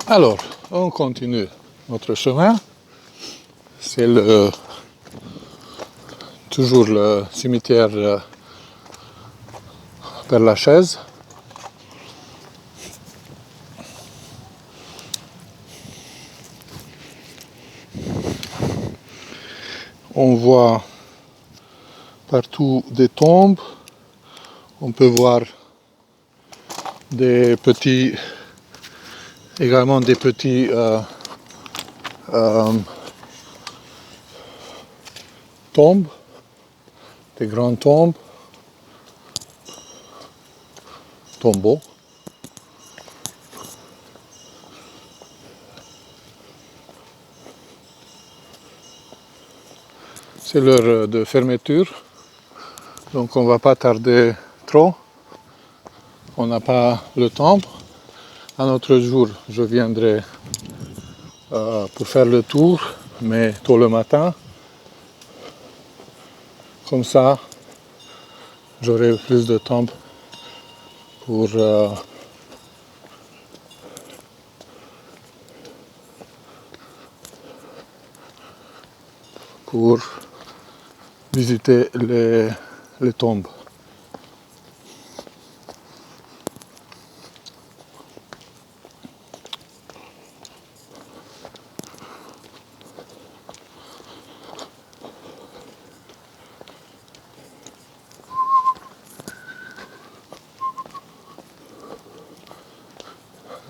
Alors, on continue notre chemin. C'est toujours le cimetière Père-Lachaise. On voit partout des tombes. On peut voir également des petits tombes, des grandes tombes, tombeaux. C'est l'heure de fermeture, donc on ne va pas tarder trop. On n'a pas le temps. Un autre jour, je viendrai pour faire le tour, mais tôt le matin. Comme ça, j'aurai plus de temps pour visiter les tombes.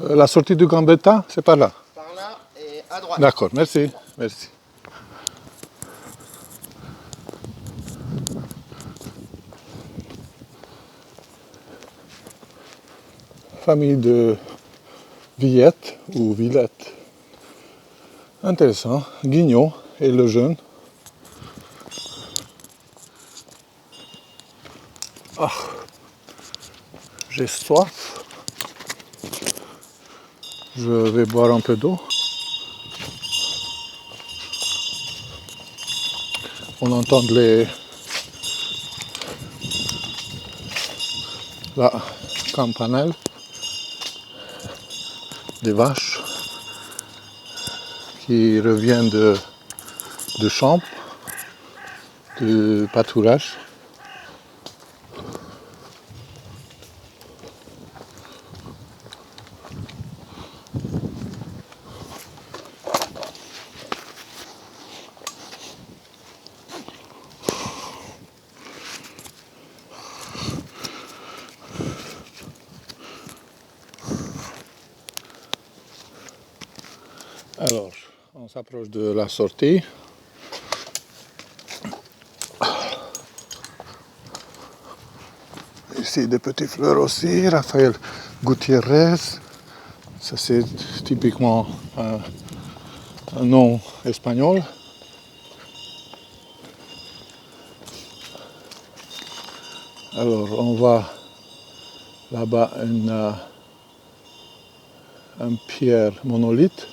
La sortie du Gambetta, c'est par là? Par là et à droite. D'accord, merci. Merci. Famille de Villette ou Villette. Intéressant. Guignot et le jeune. Ah, j'ai soif. Je vais boire un peu d'eau. On entend la campanelle des vaches qui reviennent de champs, du pâturage. Alors, on s'approche de la sortie. Ici, des petites fleurs aussi. Rafael Gutiérrez. Ça, c'est typiquement un nom espagnol. Alors, on voit là-bas un pierre monolithe.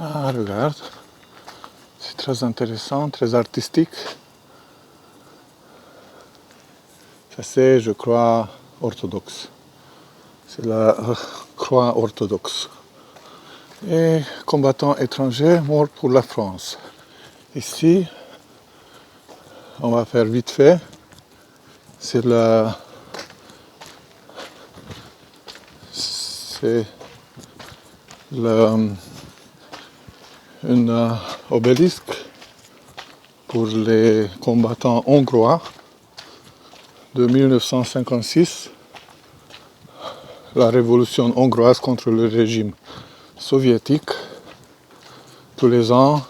Ah, regarde. C'est très intéressant, très artistique. Ça, c'est, je crois, orthodoxe. C'est la croix orthodoxe. Et combattants étrangers morts pour la France. Ici, on va faire vite fait. C'est une obélisque pour les combattants hongrois de 1956, la révolution hongroise contre le régime soviétique. Tous les ans,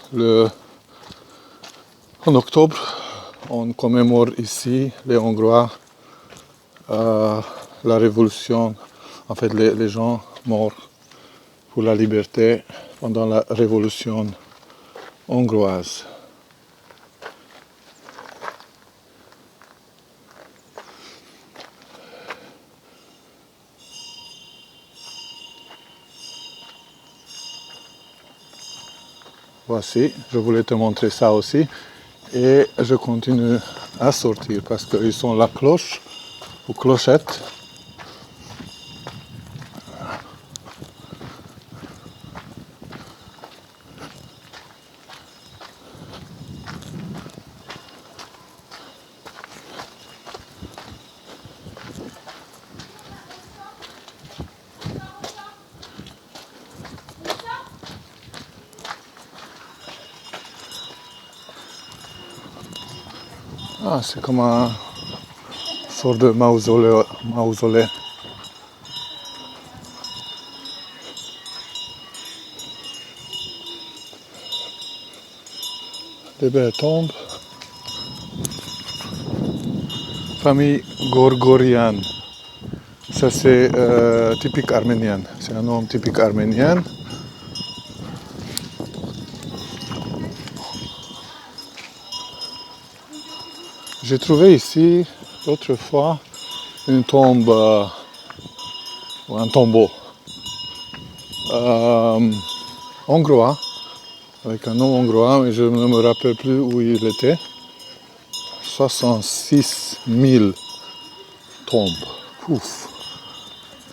en octobre, on commémore ici les Hongrois, la révolution, en fait les gens morts pour la liberté pendant la révolution hongroise. Voici, je voulais te montrer ça aussi. Et je continue à sortir parce qu'ils sont la cloche ou clochette. Ah, c'est comme un sort de mausolée. Des belles tombes. Famille Gorgorian. Ça c'est typique arménienne. C'est un nom typique arménien. J'ai trouvé ici, l'autre fois, une tombe ou un tombeau hongrois, avec un nom hongrois, mais je ne me rappelle plus où il était. 66 000 tombes. Ouf.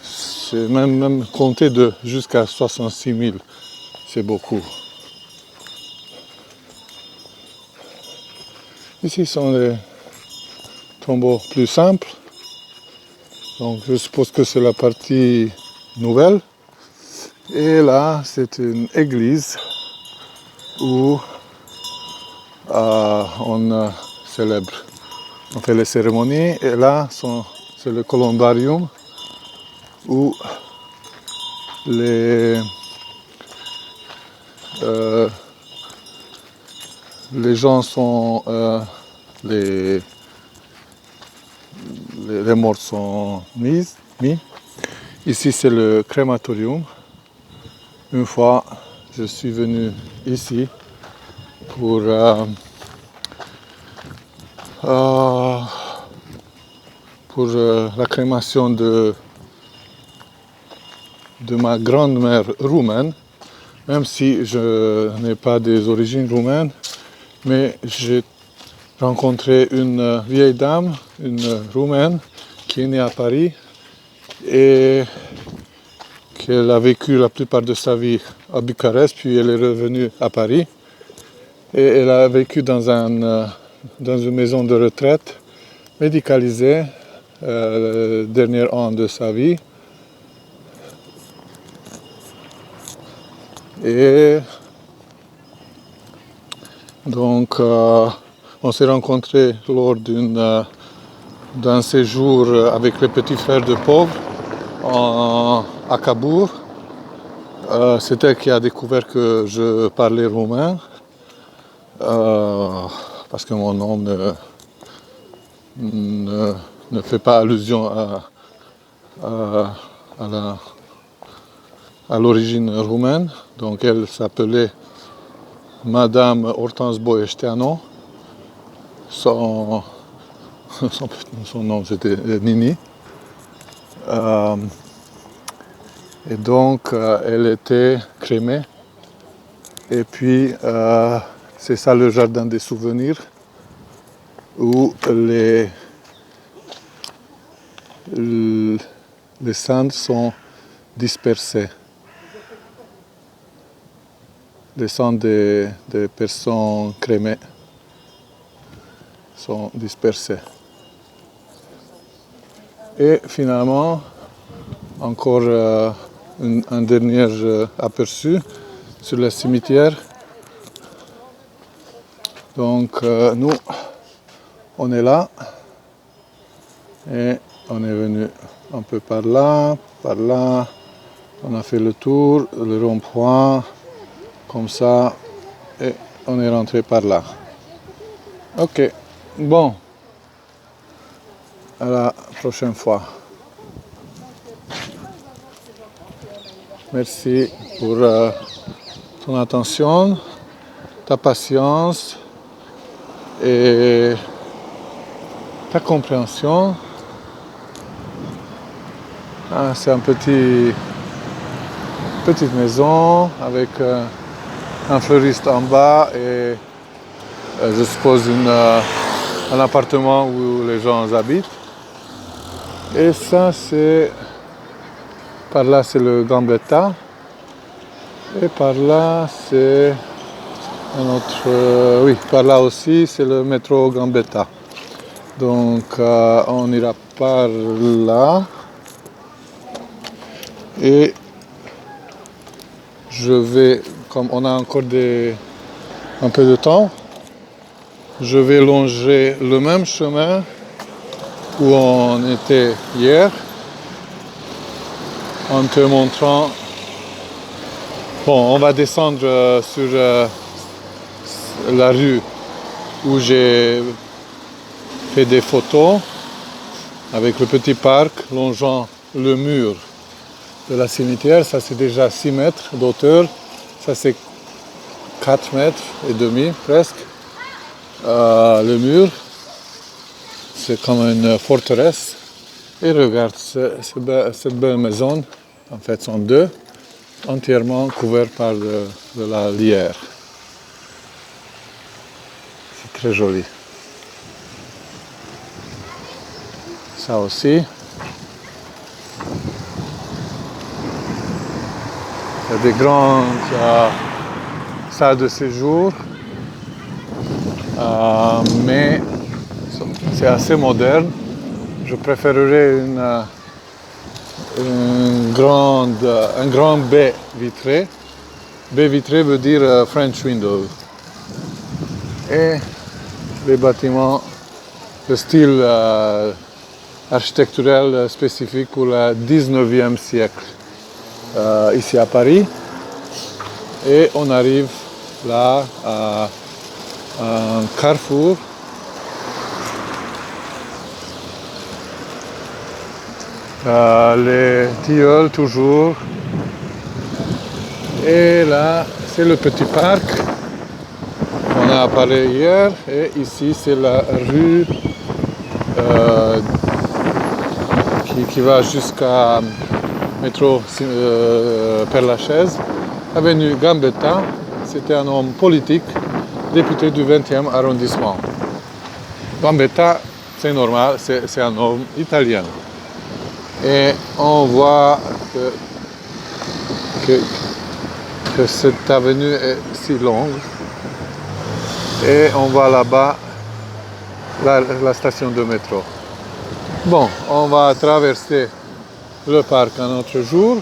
C'est même compter de jusqu'à 66 000, c'est beaucoup. Ici sont les tombeaux plus simples. Donc je suppose que c'est la partie nouvelle. Et là, c'est une église où on célèbre, on fait les cérémonies. Et là, c'est le columbarium où les gens sont, les morts sont mis. Ici, c'est le crématorium. Une fois, je suis venu ici pour la crémation de ma grand-mère roumaine, même si je n'ai pas des origines roumaines, mais j'ai rencontré une vieille dame, une roumaine, qui est née à Paris et qu'elle a vécu la plupart de sa vie à Bucarest, puis elle est revenue à Paris. Et elle a vécu dans une maison de retraite médicalisée le dernier an de sa vie. Et donc, on s'est rencontrés lors d'un séjour avec les petits frères de pauvres à Cabourg. C'est elle qui a découvert que je parlais roumain, parce que mon nom ne fait pas allusion à l'origine roumaine. Donc elle s'appelait Madame Hortense Boieșteanu. Son nom c'était Nini. Et donc elle était crémée. Et puis c'est ça le jardin des souvenirs où les cendres sont dispersées. Les cendres des personnes crémées sont dispersées. Et finalement, encore un dernier aperçu sur le cimetière. Donc nous, on est là et on est venu un peu par là, on a fait le tour, le rond-point, comme ça, et on est rentré par là. Ok, bon, à la prochaine fois. Merci pour ton attention, ta patience et ta compréhension. Ah, c'est une petite maison avec un fleuriste en bas et je suppose un appartement où les gens habitent. Et ça c'est, par là c'est le Gambetta. Et par là c'est un autre, oui, par là aussi c'est le métro Gambetta. Donc on ira par là. Et je vais, comme on a encore un peu de temps, je vais longer le même chemin où on était hier en te montrant. Bon, on va descendre sur la rue où j'ai fait des photos avec le petit parc longeant le mur de la cimetière. Ça c'est déjà 6 mètres d'auteur, ça c'est 4 mètres et demi presque. Le mur, c'est comme une forteresse. Et regarde, cette belle maison, en fait sont deux, entièrement couverts par de la lierre. C'est très joli. Ça aussi. Il y a des grandes salles de séjour, mais c'est assez moderne. Je préférerais un grand baie vitrée. Baie vitrée veut dire French window. Et les bâtiments, le style architectural spécifique pour le 19e siècle. Ici à Paris. Et on arrive là à un carrefour. Les tilleuls toujours. Et là, c'est le petit parc qu'on a parlé hier. Et ici, c'est la rue qui va jusqu'à métro Père-Lachaise. Avenue Gambetta, c'était un homme politique, député du 20e arrondissement. Gambetta, c'est normal, c'est un homme italien. Et on voit que cette avenue est si longue. Et on voit là-bas la station de métro. Bon, on va traverser le parc un autre jour.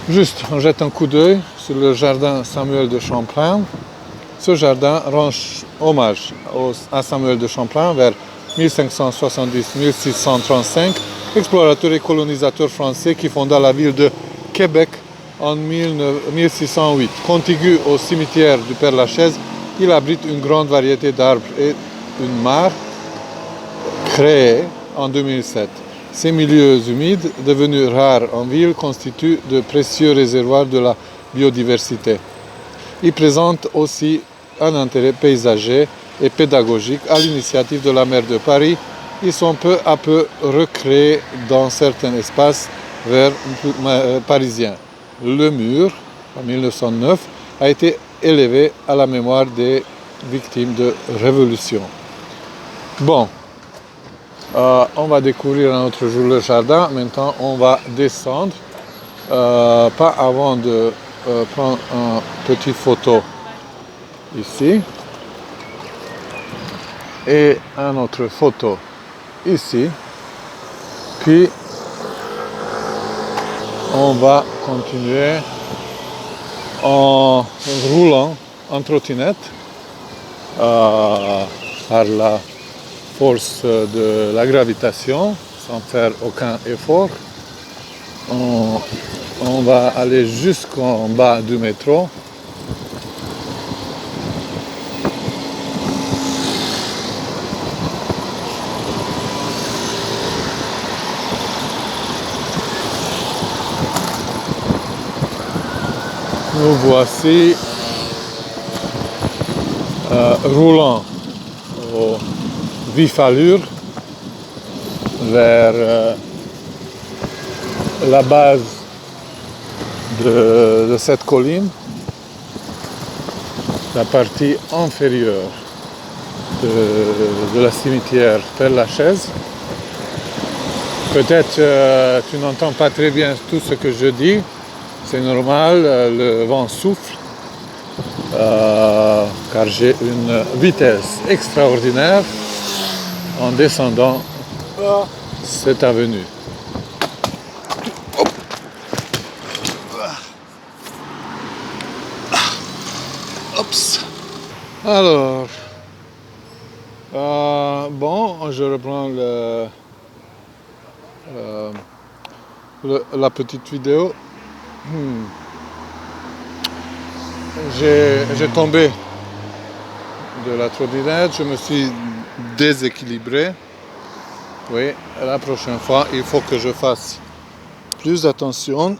Juste, on jette un coup d'œil sur le jardin Samuel de Champlain. Ce jardin rend hommage à Samuel de Champlain vers 1570-1635, explorateur et colonisateur français qui fonda la ville de Québec en 1608. Contigu au cimetière du Père-Lachaise, il abrite une grande variété d'arbres et une mare créée en 2007. Ces milieux humides, devenus rares en ville, constituent de précieux réservoirs de la biodiversité. Ils présentent aussi un intérêt paysager et pédagogique à l'initiative de la maire de Paris. Ils sont peu à peu recréés dans certains espaces verts parisiens. Le mur, en 1909, a été élevé à la mémoire des victimes de révolution. Bon. On va découvrir un autre jour le jardin. Maintenant, on va descendre. Pas avant de prendre une petite photo ici. Et une autre photo ici. Puis, on va continuer en roulant en trottinette par la force de la gravitation, sans faire aucun effort. On va aller jusqu'en bas du métro. Nous voici roulant au vif allure vers la base de cette colline. la partie inférieure de la cimetière Père-Lachaise. Peut-être tu n'entends pas très bien tout ce que je dis, c'est normal, le vent souffle, car j'ai une vitesse extraordinaire en descendant cette avenue. Oups. Alors, bon, je reprends la petite vidéo. J'ai tombé de la trottinette, je me suis déséquilibré. Oui, la prochaine fois, il faut que je fasse plus attention.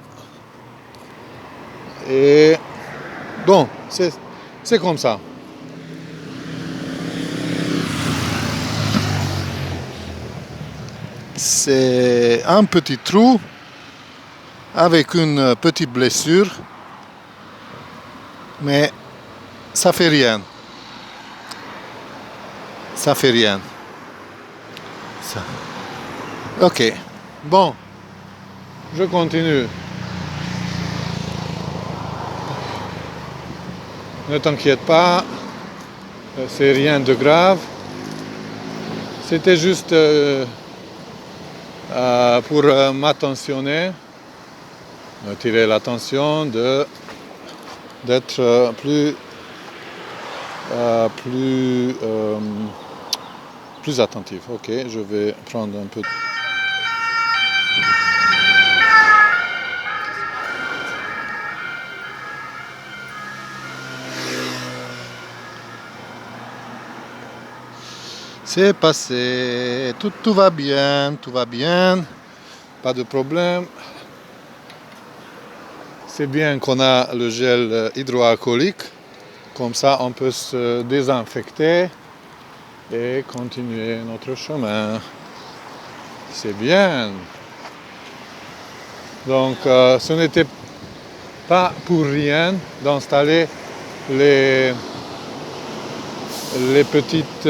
Et bon, c'est comme ça. C'est un petit trou avec une petite blessure, mais ça fait rien. Ça fait rien. Ça. Ok. Bon, je continue. Ne t'inquiète pas, c'est rien de grave. C'était juste pour m'attentionner, tirer l'attention d'être plus attentif. Ok, je vais prendre un peu. C'est passé, tout va bien, pas de problème. C'est bien qu'on a le gel hydroalcoolique, comme ça on peut se désinfecter et continuer notre chemin. C'est bien. Donc ce n'était pas pour rien d'installer les petites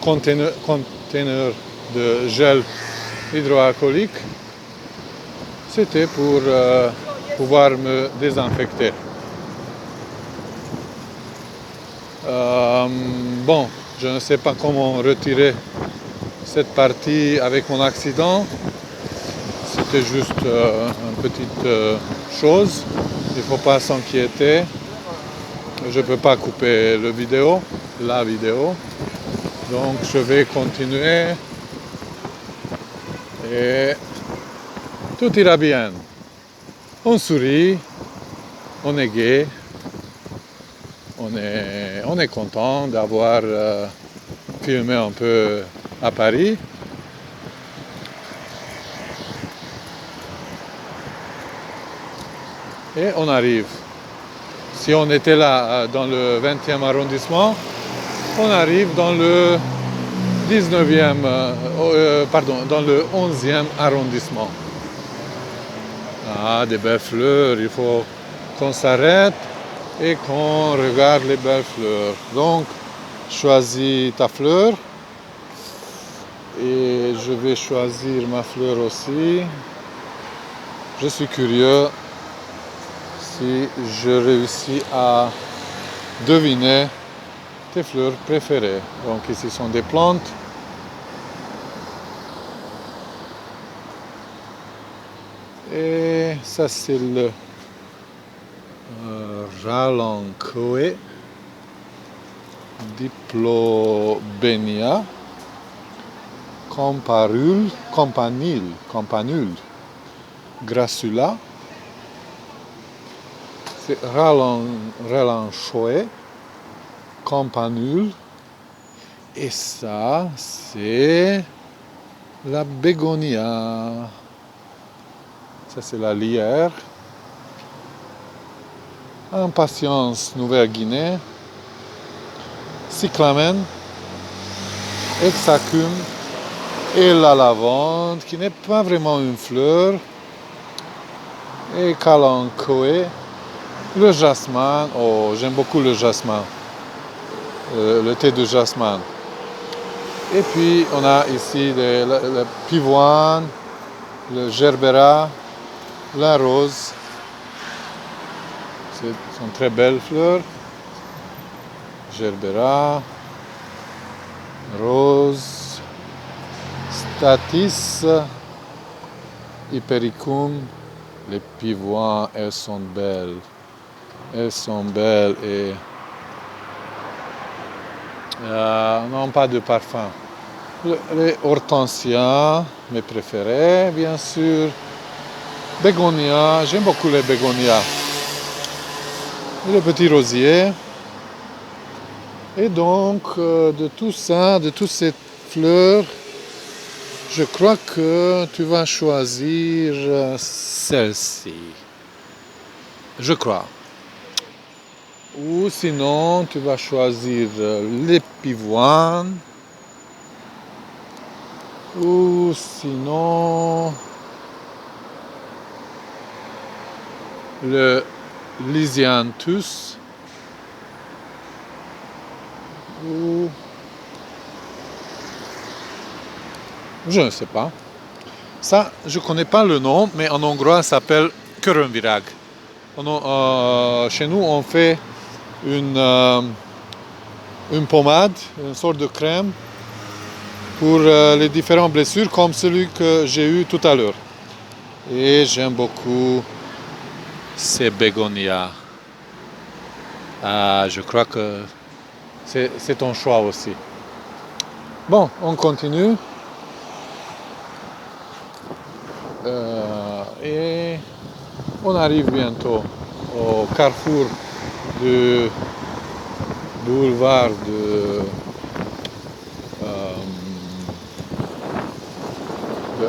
conteneurs de gel hydroalcoolique. C'était pour pouvoir me désinfecter. Bon, je ne sais pas comment retirer cette partie avec mon accident. C'était juste une petite chose. Il ne faut pas s'inquiéter. Je ne peux pas couper la vidéo. Donc je vais continuer. Et tout ira bien. On sourit, on est gai, on est content d'avoir filmé un peu à Paris. Et on arrive. Si on était là dans le 20e arrondissement, on arrive dans le 19e, dans le 11e arrondissement. Ah, des belles fleurs, il faut qu'on s'arrête et qu'on regarde les belles fleurs. Donc, choisis ta fleur et je vais choisir ma fleur aussi. Je suis curieux si je réussis à deviner tes fleurs préférées. Donc ici sont des plantes. Et ça c'est le Ralanchoe Diplobenia Campanule Grassula. C'est Ralanchoe Campanule. Et ça c'est la bégonia. Ça c'est la lierre. Impatiens Nouvelle-Guinée. Cyclamen. Hexacume. Et la lavande, qui n'est pas vraiment une fleur. Et Kalanchoe. Le jasmin, oh, j'aime beaucoup le jasmin, le thé de jasmin. Et puis on a ici le pivoine, le gerbera, la rose. Ce sont très belles fleurs. Gerbera, rose, statis, hypericum. Les pivoines, elles sont belles. Elles sont belles et n'ont pas de parfum. Les hortensias, mes préférés, bien sûr. Bégonias, j'aime beaucoup les bégonias. Et le petit rosier. Et donc, de tout ça, de toutes ces fleurs, je crois que tu vas choisir celle-ci. Je crois. Ou sinon, tu vas choisir les pivoines. Ou sinon, le Lysianthus. Ou je ne sais pas. Ça, je ne connais pas le nom, mais en hongrois, ça s'appelle körömvirág. Chez nous, on fait une pommade, une sorte de crème pour les différentes blessures, comme celui que j'ai eu tout à l'heure. Et j'aime beaucoup ces bégonias. Je crois que c'est ton choix aussi. Bon, on continue. Et on arrive bientôt au carrefour du boulevard de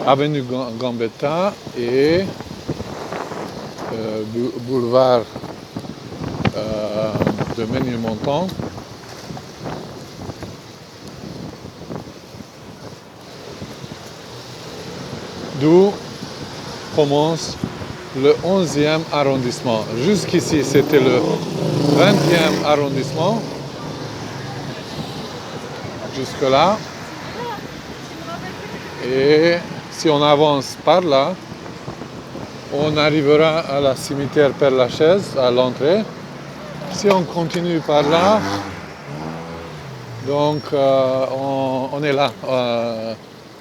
Avenue Gambetta et boulevard de Ménilmontant. D'où commence le 11e arrondissement. Jusqu'ici, c'était le 20e arrondissement. Jusque-là. Et si on avance par là, on arrivera à la cimetière Père-Lachaise, à l'entrée. Si on continue par là, donc on est là,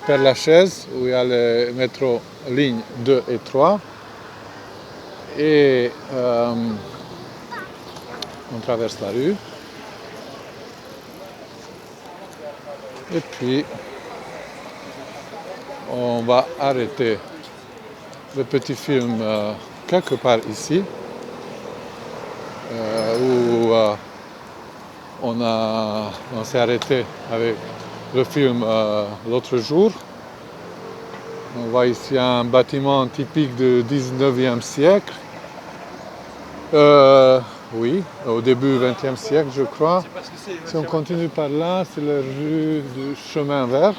Père-Lachaise, où il y a le métro ligne 2 et 3. Et on traverse la rue. Et puis, on va arrêter le petit film quelque part ici, où on s'est arrêté avec le film l'autre jour. On voit ici un bâtiment typique du 19e siècle. Oui, au début du 20e siècle, je crois. Si on continue par là, c'est la rue du Chemin Vert.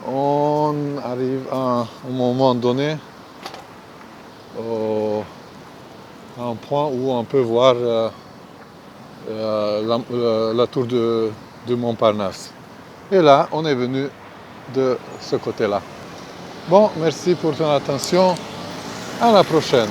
On arrive à un moment donné à un point où on peut voir la tour de Montparnasse. Et là, on est venu de ce côté-là. Bon, merci pour ton attention. À la prochaine.